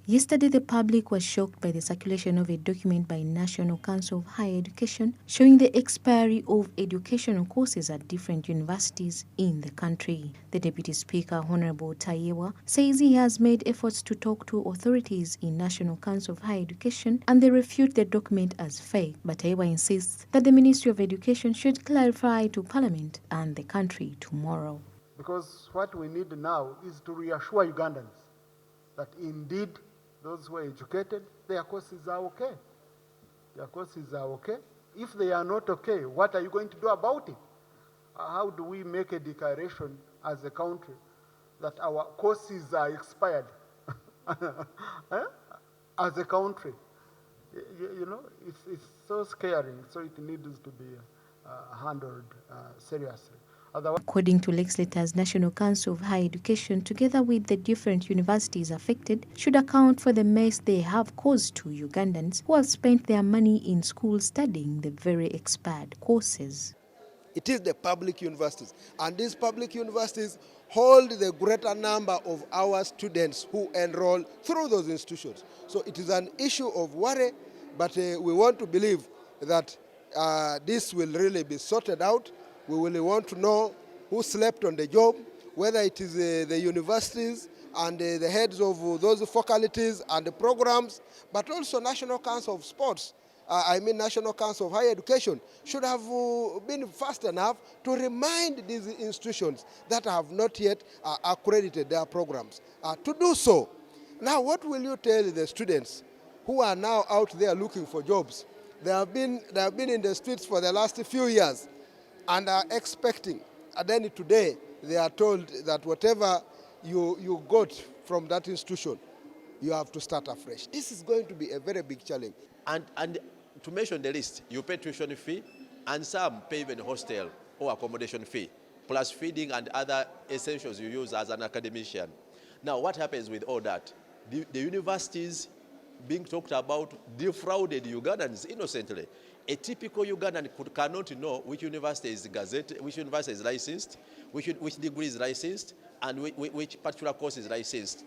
Yesterday, the public was shocked by the circulation of a document by National Council of Higher Education showing the expiry of educational courses at different universities in the country. The Deputy Speaker, Honorable Tayebwa, says he has made efforts to talk to authorities in National Council of Higher Education and they refute the document as fake. But Tayebwa insists that the Ministry of Education should clarify to Parliament and the country tomorrow. Because what we need now is to reassure Ugandans that indeed those who are educated, their courses are okay. Their courses are okay. If they are not okay, what are you going to do about it? How do we make a declaration as a country that our courses are expired as a country? You know, it's so scary, so it needs to be handled seriously. According to legislators, National Council of Higher Education, together with the different universities affected, should account for the mess they have caused to Ugandans who have spent their money in school studying the very expired courses. It is the public universities, and these public universities hold the greater number of our students who enroll through those institutions. So it is an issue of worry, but we want to believe that this will really be sorted out. We will want to know who slept on the job, whether it is the universities and the heads of those faculties and the programs, but also National Council of Sports, National Council of Higher Education, should have been fast enough to remind these institutions that have not yet accredited their programs to do so. Now, what will you tell the students who are now out there looking for jobs? They have been in the streets for the last few years and are expecting, and then today they are told that whatever you got from that institution, you have to start afresh. This is going to be a very big challenge. And to mention the list, you pay tuition fee, and some pay even hostel or accommodation fee, plus feeding and other essentials you use as an academician. Now, what happens with all that? The universities being talked about defrauded Ugandans innocently. A typical Ugandan cannot know which university is gazetted, which university is licensed, which degree is licensed, and which particular course is licensed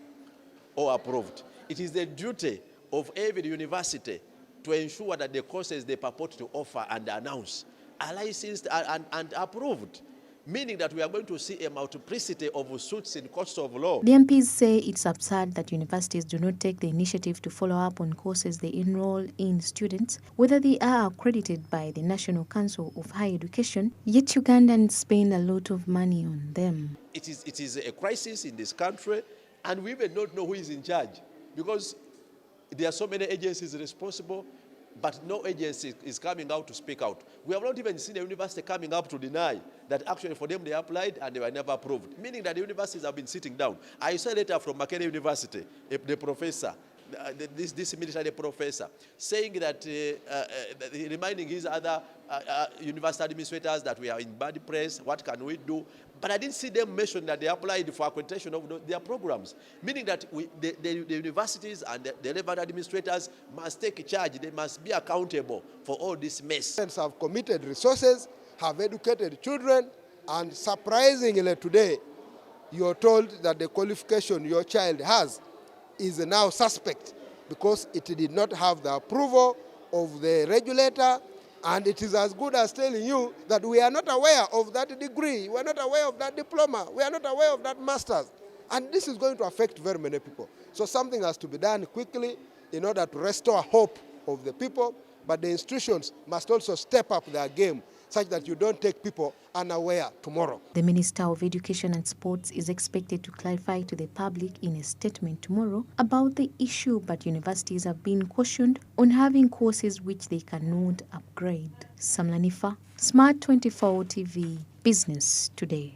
or approved. It is the duty of every university to ensure that the courses they purport to offer and announce are licensed and approved, meaning that we are going to see a multiplicity of suits in courts of law. The MPs say it's absurd that universities do not take the initiative to follow up on courses they enroll in students, whether they are accredited by the National Council of Higher Education, yet Ugandans spend a lot of money on them. It is a crisis in this country, and we even don't know who is in charge, because there are so many agencies responsible, but no agency is coming out to speak out. We have not even seen a university coming up to deny that actually for them they applied and they were never approved, meaning that the universities have been sitting down. I saw a letter from Makere University, the professor, this military professor, saying that, reminding his other university administrators that we are in bad press, what can we do? But I didn't see them mention that they applied for accreditation of their programs, meaning that the universities and the relevant administrators must take charge. They must be accountable for all this mess. Parents have committed resources, have educated children, and surprisingly today, you're told that the qualification your child has is now suspect because it did not have the approval of the regulator, and it is as good as telling you that we are not aware of that degree, we are not aware of that diploma, we are not aware of that master's. And this is going to affect very many people. So something has to be done quickly in order to restore hope of the people, but the institutions must also step up their game such that you don't take people unaware tomorrow. The Minister of Education and Sports is expected to clarify to the public in a statement tomorrow about the issue, but universities have been cautioned on having courses which they cannot upgrade. Samula Hanifa, Smart24 TV, Business Today.